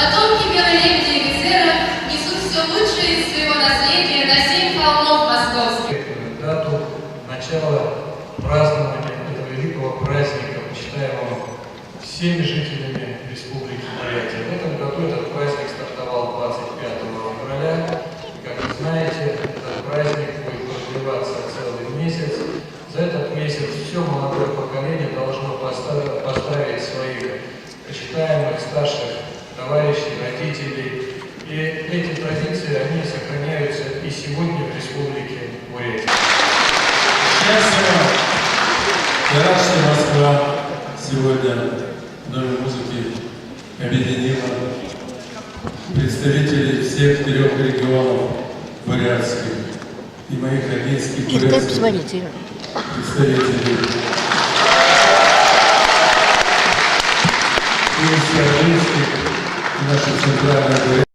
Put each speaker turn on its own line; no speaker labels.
Потомки белой лебеди и офицера несут все лучшее из своего наследия на 7 холмов московских.
Дату начала празднования этого великого праздника, почитаемого всеми жителями Республики Бурятия. В этом году этот праздник стартовал 25 февраля. Как вы знаете, этот праздник будет продлеваться целый месяц. За этот месяц все молодое поколение должно поставить своих почитаемых старших товарищей, родителей. И эти традиции, они сохраняются и сегодня в Республике Бурятия.
Счастья! Я рад, что Москва сегодня в Доме музыки объединила представителей всех 3 регионов бурятских и моих родительских бурятских представителей. И всех и наших центральных